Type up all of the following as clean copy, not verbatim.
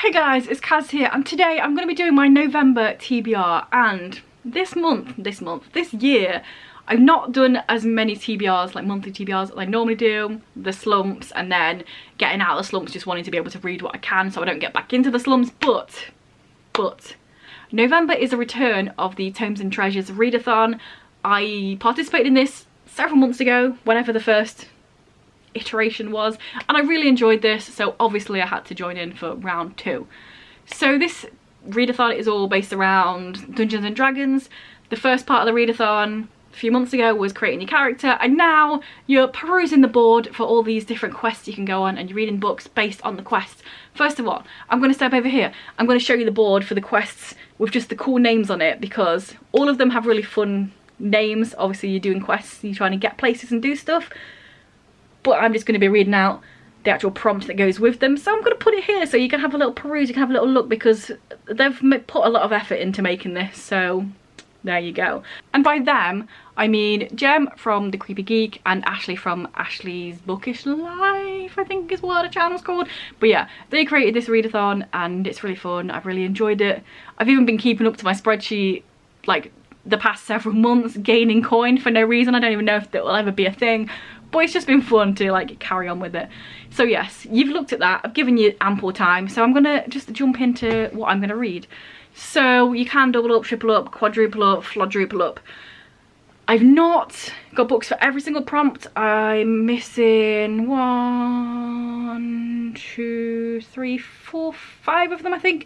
Hey guys, it's Kaz here, and today I'm going to be doing my November TBR. And this year, I've not done as many TBRs, like monthly TBRs, as I normally do. The slumps, and then getting out of the slumps, just wanting to be able to read what I can so I don't get back into the slumps. But November is a return of the Tomes and Treasures readathon. I participated in this several months ago, whenever the first iteration was, and I really enjoyed this, so obviously I had to join in for round 2. So this readathon is all based around Dungeons and Dragons. The first part of the readathon a few months ago was creating your character, and now you're perusing the board for all these different quests you can go on, and you're reading books based on the quests. First of all, I'm going to step over here. I'm going to show you the board for the quests with just the cool names on it, because all of them have really fun names. Obviously you're doing quests, you're trying to get places and do stuff, but I'm just going to be reading out the actual prompt that goes with them. So I'm going to put it here so you can have a little peruse, you can have a little look, because they've put a lot of effort into making this, so there you go. And by them, I mean Jem from The Creepy Geek and Ashley from Ashley's Bookish Life, I think is what the channel's called. But yeah, they created this readathon and it's really fun. I've really enjoyed it. I've even been keeping up to my spreadsheet like the past several months, gaining coin for no reason. I don't even know if that will ever be a thing, but it's just been fun to like carry on with it. So yes, you've looked at that, I've given you ample time, so I'm gonna just jump into what I'm gonna read. So you can double up, triple up, quadruple up, flodruple up. I've not got books for every single prompt. I'm missing 1, 2, 3, 4, 5 of them, I think,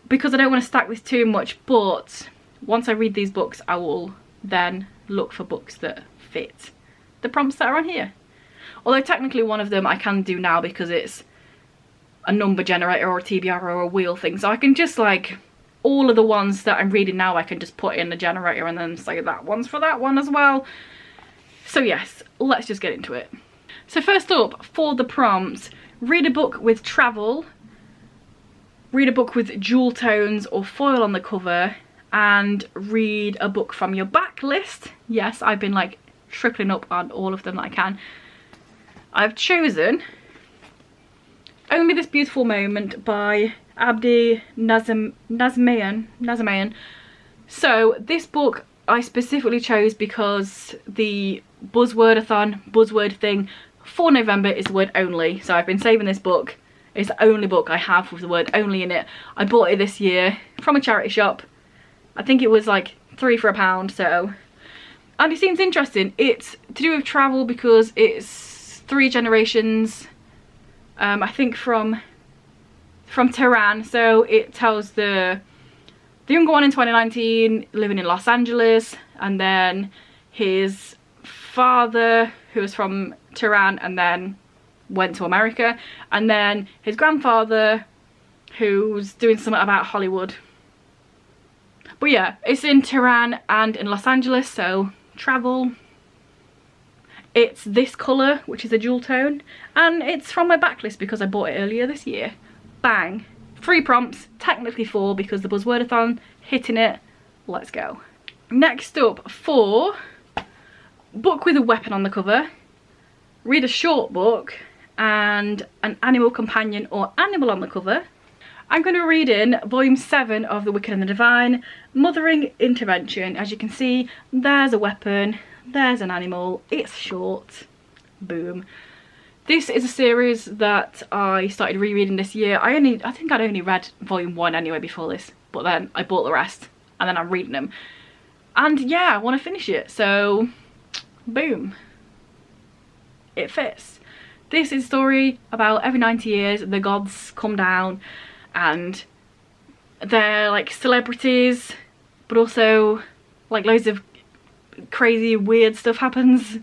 because I don't want to stack this too much. But once I read these books, I will then look for books that fit the prompts that are on here. Although technically one of them I can do now because it's a number generator or a TBR or a wheel thing, so I can just like all of the ones that I'm reading now I can just put in the generator and then say that one's for that one as well. So yes, let's just get into it. So first up, for the prompts, read a book with travel, read a book with jewel tones or foil on the cover, and read a book from your backlist. Yes, I've been like tripling up on all of them that I can. I've chosen Only This Beautiful Moment by Abdi Nazamayan. So this book I specifically chose because the buzzword thing for November is the word only. So I've been saving this book. It's the only book I have with the word only in it. I bought it this year from a charity shop. I think it was like £3 for £1, so. And it seems interesting. It's to do with travel because it's 3 generations, I think from Tehran. So it tells the younger one in 2019 living in Los Angeles, and then his father who was from Tehran and then went to America, and then his grandfather who's doing something about Hollywood. But yeah, it's in Tehran and in Los Angeles, so travel. It's this colour, which is a jewel tone, and it's from my backlist because I bought it earlier this year. Bang. 3 prompts, technically 4 because the buzzwordathon, hitting it. Let's go. Next up, for book with a weapon on the cover, read a short book, and an animal companion or animal on the cover. I'm going to be reading volume 7 of The Wicked and the Divine, Mothering Intervention. As you can see, there's a weapon, there's an animal, it's short, boom. This is a series that I started rereading this year. I think I'd only read volume 1 anyway before this, but then I bought the rest and then I'm reading them. And yeah, I want to finish it, so boom, it fits. This is a story about every 90 years the gods come down and they're like celebrities, but also like loads of crazy weird stuff happens,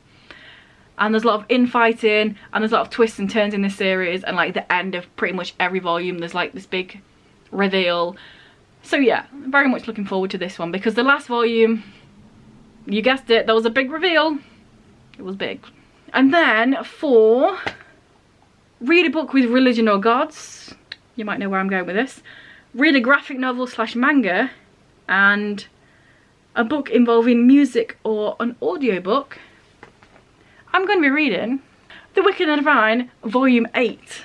and there's a lot of infighting and there's a lot of twists and turns in this series, and like the end of pretty much every volume there's like this big reveal. So yeah, I'm very much looking forward to this one because the last volume, you guessed it, there was a big reveal. It was big. And then for read a book with religion or gods, you might know where I'm going with this, read a graphic novel / manga, and a book involving music or an audiobook, I'm going to be reading The Wicked and the Divine Volume 8.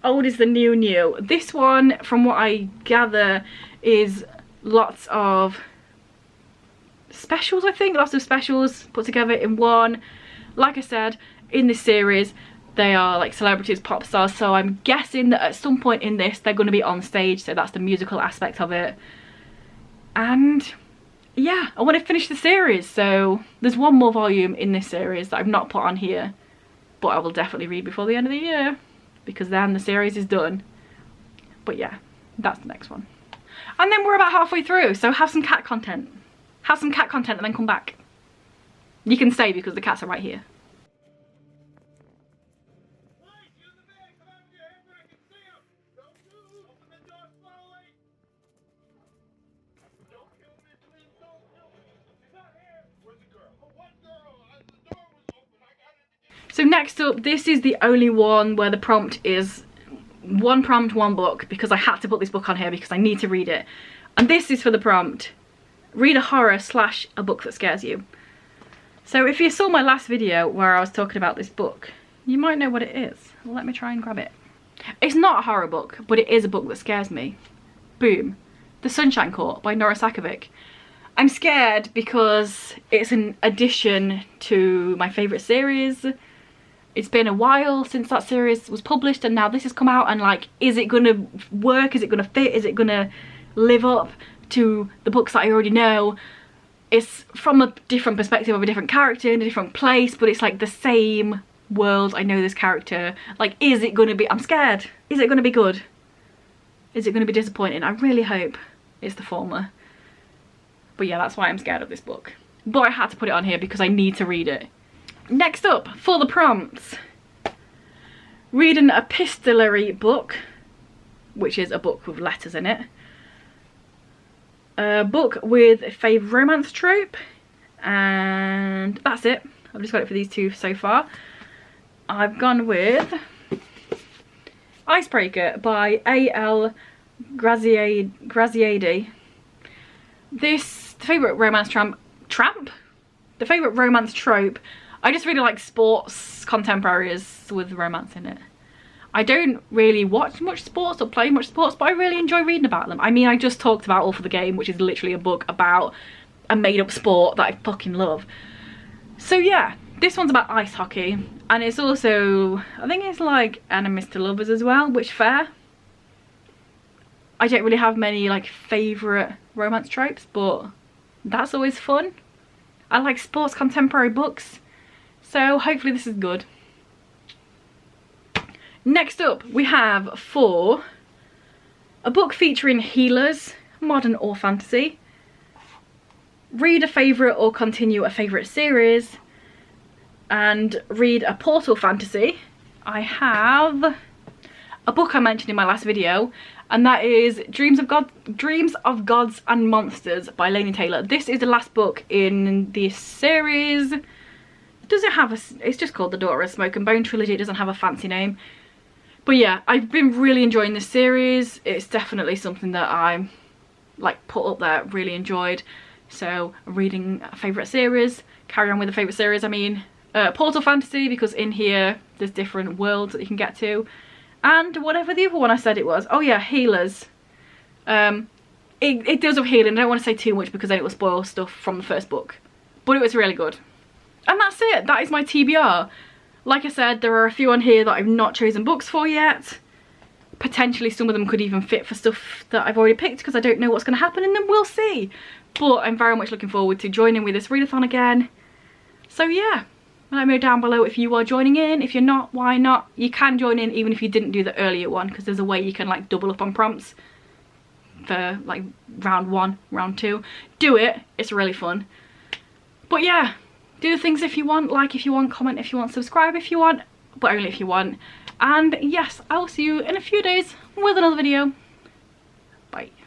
Old is the new new. This one, from what I gather, is lots of specials, I think. Lots of specials put together in one. Like I said, in this series, they are like celebrities, pop stars, so I'm guessing that at some point in this they're going to be on stage, so that's the musical aspect of it. And yeah, I want to finish the series, so there's one more volume in this series that I've not put on here, but I will definitely read before the end of the year, because then the series is done. But yeah, that's the next one. And then we're about halfway through, so have some cat content. Have some cat content and then come back. You can stay because the cats are right here. So next up, this is the only one where the prompt is one prompt, one book, because I had to put this book on here because I need to read it. And this is for the prompt: read a horror / a book that scares you. So if you saw my last video where I was talking about this book, you might know what it is. Let me try and grab it. It's not a horror book, but it is a book that scares me. Boom. The Sunshine Court by Nora Sakovic. I'm scared because it's an addition to my favourite series. It's been a while since that series was published, and now this has come out, and like, is it gonna work? Is it gonna fit? Is it gonna live up to the books that I already know? It's from a different perspective of a different character in a different place, but it's like the same world. I know this character. Like, is it gonna be, I'm scared. Is it gonna be good? Is it gonna be disappointing? I really hope it's the former. But yeah, that's why I'm scared of this book. But I had to put it on here because I need to read it. Next up, for the prompts, read an epistolary book, which is a book with letters in it. A book with a favourite romance trope, and that's it. I've just got it for these two so far. I've gone with Icebreaker by A.L. Graziadi. This favourite romance the favourite romance trope. I just really like sports contemporaries with romance in it. I don't really watch much sports or play much sports, but I really enjoy reading about them. I mean, I just talked about All for the Game, which is literally a book about a made-up sport that I fucking love. So yeah, this one's about ice hockey, and it's also, I think it's like enemies to lovers as well, which fair. I don't really have many like favourite romance tropes, but that's always fun. I like sports contemporary books, so hopefully this is good. Next up, we have for a book featuring healers, modern or fantasy. Read a favourite or continue a favourite series, and read a portal fantasy. I have a book I mentioned in my last video, and that is Dreams of Gods and Monsters by Laini Taylor. This is the last book in this series. Does it have a, it's just called the Daughter of Smoke and Bone trilogy. It doesn't have a fancy name. But yeah, I've been really enjoying this series. It's definitely something that I like put up there, really enjoyed. So reading a favourite series, carry on with a favourite series, I mean portal fantasy, because in here there's different worlds that you can get to. And whatever the other one I said it was, oh yeah, healers. It deals with healing. I don't want to say too much because then it will spoil stuff from the first book. But it was really good. And that's it, that is my TBR. Like I said, there are a few on here that I've not chosen books for yet. Potentially some of them could even fit for stuff that I've already picked because I don't know what's going to happen in them, we'll see. But I'm very much looking forward to joining with this readathon again. So yeah, let me know down below if you are joining in. If you're not, why not? You can join in even if you didn't do the earlier one, because there's a way you can like double up on prompts for like round 1, round 2. Do it, it's really fun. But yeah, do the things if you want, like if you want, comment if you want, subscribe if you want, but only if you want. And yes, I will see you in a few days with another video. Bye.